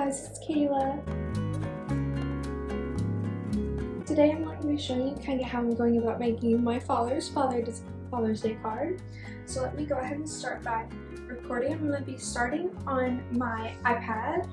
guys, it's Kayla. Today I'm going to be showing you kind of how I'm going about making my Father's Day card. So let me go ahead and start by recording. I'm going to be starting on my iPad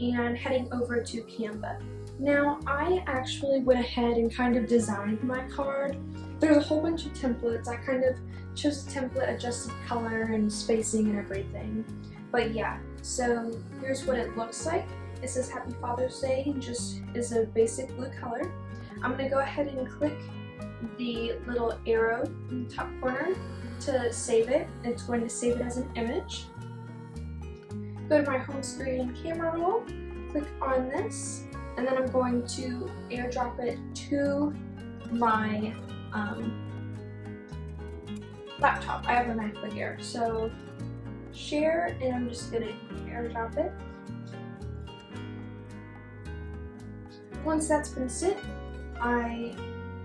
and heading over to Canva. Now I actually went ahead and kind of designed my card. There's a whole bunch of templates. I kind of chose a template, adjusted color and spacing and everything. But yeah, so here's what it looks like. It says Happy Father's Day and just is a basic blue color. I'm going to go ahead and click the little arrow in the top corner to save it. It's going to save it as an image. Go to my home screen camera roll, click on this, and then I'm going to airdrop it to my laptop. I have a MacBook Air, so share, and I'm just gonna airdrop it. Once that's been sent, I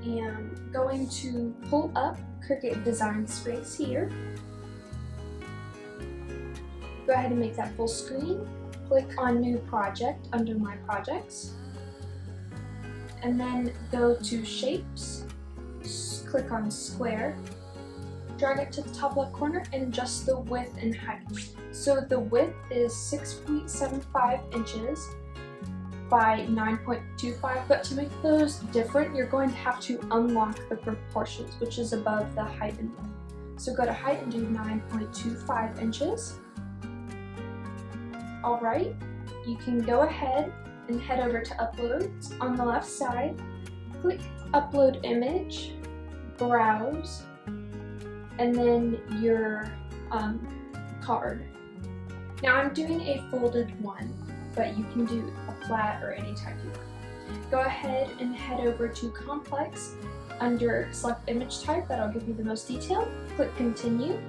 am going to pull up Cricut Design Space here. Go ahead and make that full screen. Click on New Project under My Projects. And then go to Shapes, click on Square, drag it to the top left corner and adjust the width and height. So the width is 6.75 inches by 9.25, but to make those different, you're going to have to unlock the proportions, which is above the height and width. So go to height and do 9.25 inches. Alright, you can go ahead and head over to Uploads on the left side, click Upload Image, Browse, and then your card. Now I'm doing a folded one, but you can do a flat or any type you want. Go ahead and head over to Complex under Select Image Type, that'll give you the most detail. Click Continue,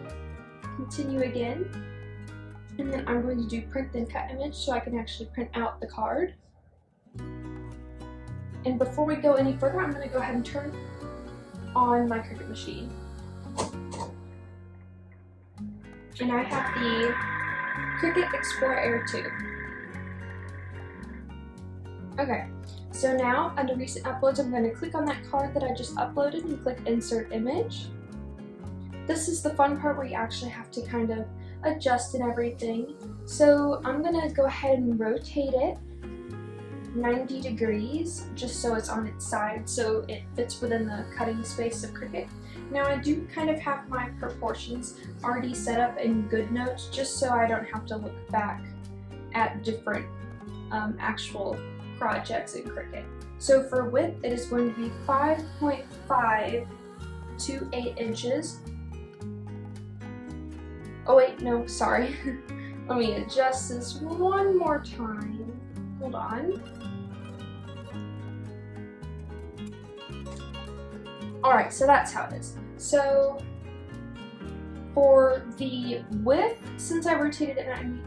Continue again, and then I'm going to do Print Then Cut Image so I can actually print out the card. And before we go any further, I'm going to go ahead and turn on my Cricut machine. And I have the Cricut Explorer Air 2. Okay, so now under Recent Uploads, I'm going to click on that card that I just uploaded and click Insert Image. This is the fun part where you actually have to kind of adjust and everything. So I'm going to go ahead and rotate it 90 degrees just so it's on its side so it fits within the cutting space of Cricut. Now I do kind of have my proportions already set up in GoodNotes just so I don't have to look back at different actual projects in Cricut. So for width it is going to be 5.5 to 8 inches. Oh wait, no, sorry. Let me adjust this one more time. Hold on. Alright, so that's how it is. So for the width, since I rotated it 90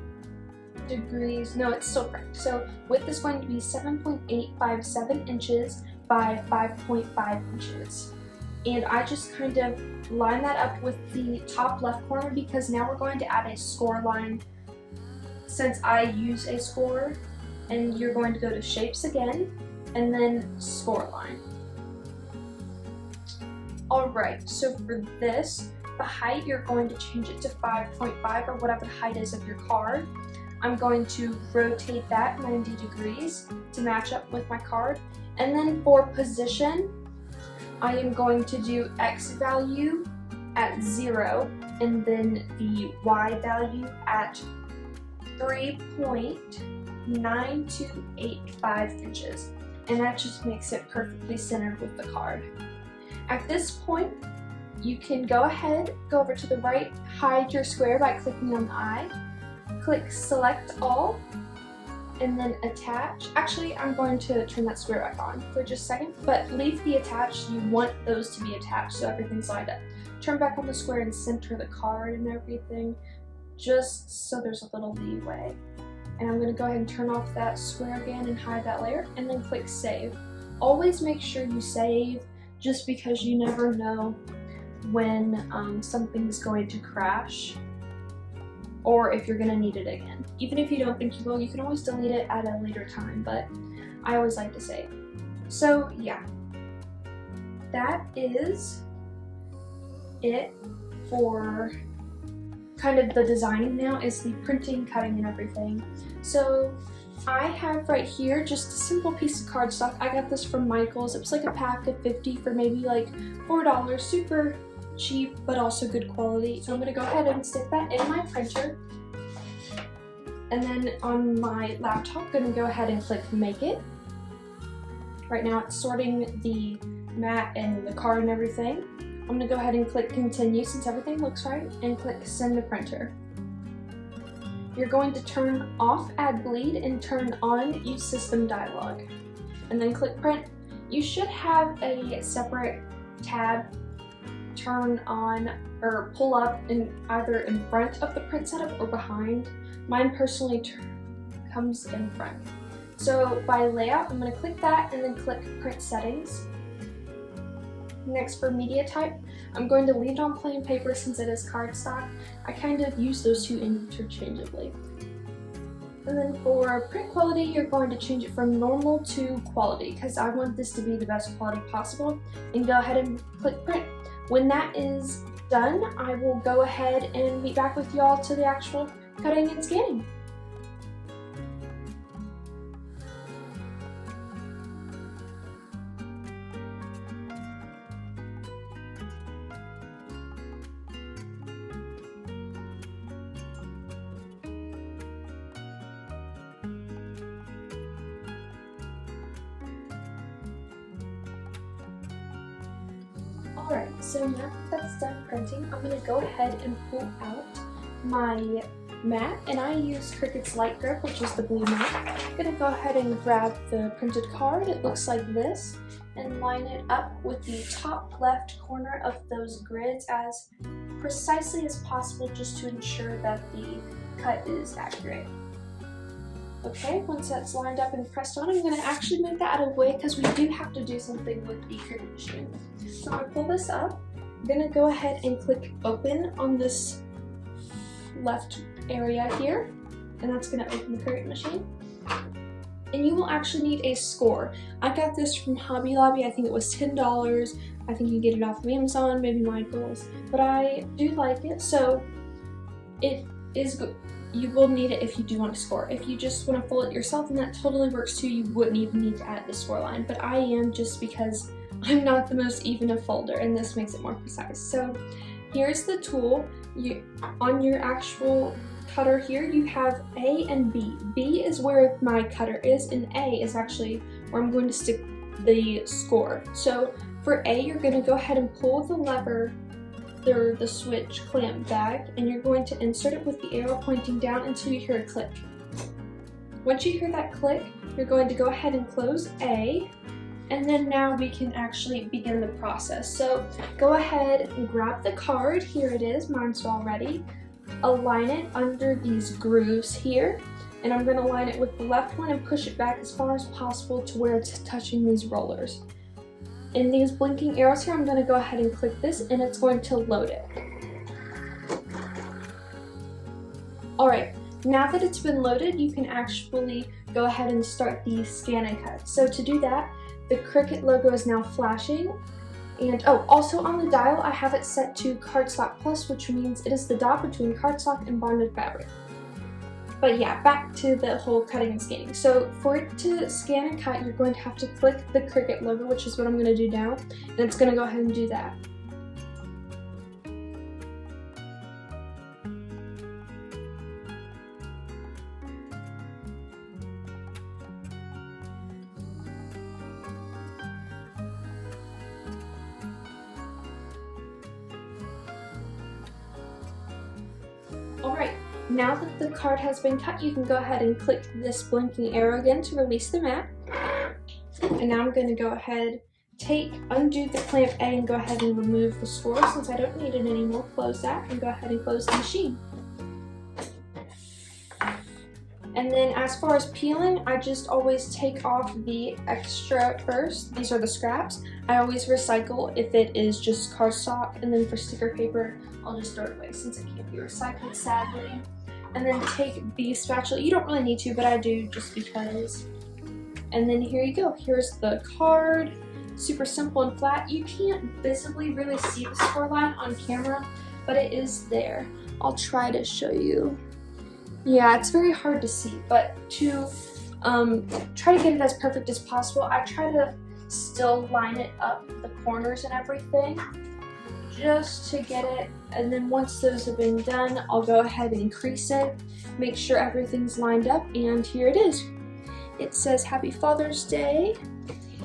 degrees, no, it's still correct. So width is going to be 7.857 inches by 5.5 inches. And I just kind of line that up with the top left corner because now we're going to add a score line since I use a score. And you're going to go to Shapes again, and then Score Line. Alright, so for this, the height, you're going to change it to 5.5 or whatever the height is of your card. I'm going to rotate that 90 degrees to match up with my card. And then for position, I am going to do X value at 0, and then the Y value at 3.9285 inches, and that just makes it perfectly centered with the card. At this point, you can go ahead, go over to the right, hide your square by clicking on the eye, click Select All, and then Attach. Actually, I'm going to turn that square back on for just a second, but leave the attached. You want those to be attached so everything's lined up. Turn back on the square and center the card and everything, just so there's a little leeway. And I'm going to go ahead and turn off that square again and hide that layer, and then click Save. Always make sure you save, just because you never know when something's going to crash. or if you're gonna need it again. Even if you don't think you will, you can always delete it at a later time, but I always like to save. So yeah, that is it for kind of the designing. Now is the printing, cutting, and everything. So I have right here just a simple piece of cardstock. I got this from Michael's. It was like a pack of 50 for maybe like $4. Super cheap, but also good quality. So I'm gonna go ahead and stick that in my printer. And then on my laptop, I'm gonna go ahead and click Make It. Right now it's sorting the mat and the card and everything. I'm gonna go ahead and click Continue since everything looks right, and click Send to Printer. You're going to turn off Add Bleed and turn on Use System dialog, and then click Print. You should have a separate tab turn on or pull up in either in front of the print setup or behind. Mine personally comes in front. So by layout, I'm going to click that and then click Print Settings. Next, for media type, I'm going to leave it on plain paper since it is cardstock. I kind of use those two interchangeably. And then for print quality, you're going to change it from normal to quality because I want this to be the best quality possible. And go ahead and click Print. When that is done, I will go ahead and meet back with y'all to the actual cutting and scanning. Alright, so now that that's done printing, I'm going to go ahead and pull out my mat, and I use Cricut's Light Grip, which is the blue mat. I'm going to go ahead and grab the printed card. It looks like this, and line it up with the top left corner of those grids as precisely as possible, just to ensure that the cut is accurate. Okay, once that's lined up and pressed on, I'm going to actually move that out of the way because we do have to do something with the Cricut machine. So I'm going to pull this up. I'm going to go ahead and click Open on this left area here, and that's going to open the Cricut machine. And you will actually need a score. I got this from Hobby Lobby. I think it was $10. I think you get it off of Amazon, maybe Michael's, but I do like it, so it is good. You will need it if you do want to score. If you just want to fold it yourself, and that totally works too, you wouldn't even need to add the score line, but I am, just because I'm not the most even of folder, and this makes it more precise. So here's the tool. On your actual cutter here, you have A and B. B is where my cutter is, and A is actually where I'm going to stick the score. So for A, you're going to go ahead and pull the lever, the switch clamp back, and you're going to insert it with the arrow pointing down until you hear a click. Once you hear that click, you're going to go ahead and close A, and then now we can actually begin the process. So go ahead and grab the card. Here it is, mine's all ready. Align it under these grooves here, and I'm going to line it with the left one and push it back as far as possible to where it's touching these rollers. In these blinking arrows here, I'm going to go ahead and click this, and it's going to load it. Alright, now that it's been loaded, you can actually go ahead and start the scan and cut. So to do that, the Cricut logo is now flashing. And oh, also on the dial, I have it set to Cardstock Plus, which means it is the dot between cardstock and bonded fabric. But yeah, back to the whole cutting and scanning. So for it to scan and cut, you're going to have to click the Cricut logo, which is what I'm going to do now, and it's going to go ahead and do that. Alright, now that the card has been cut, you can go ahead and click this blinking arrow again to release the mat. And now I'm going to go ahead, undo the clamp A and go ahead and remove the score since I don't need it anymore. Close that and go ahead and close the machine. And then as far as peeling, I just always take off the extra first. These are the scraps. I always recycle if it is just cardstock, and then for sticker paper, I'll just throw it away since it can't be recycled, sadly. and then take the spatula. You don't really need to, but I do just because. And then here you go. Here's the card. Super simple and flat. You can't visibly really see the score line on camera, but it is there. I'll try to show you. Yeah, it's very hard to see, but to try to get it as perfect as possible, I try to still line it up, the corners and everything, just to get it. And then once those have been done, I'll go ahead and crease it, make sure everything's lined up, and here it is. It says Happy Father's Day.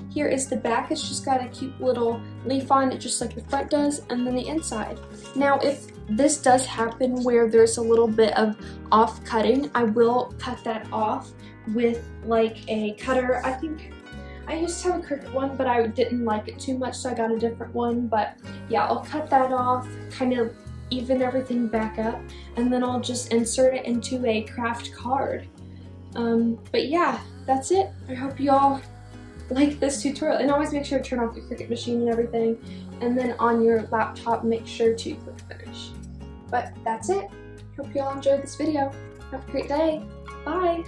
Here is the back. It's just got a cute little leaf on it, just like the front does, and then the inside. Now, if this does happen where there's a little bit of off cutting, I will cut that off with like a cutter. I think I used to have a Cricut one, but I didn't like it too much, so I got a different one. But yeah, I'll cut that off, kind of even everything back up, and then I'll just insert it into a craft card. But yeah, that's it. I hope y'all like this tutorial, and always make sure to turn off your Cricut machine and everything, and then on your laptop make sure to click finish. But that's it. Hope y'all enjoyed this video. Have a great day. Bye.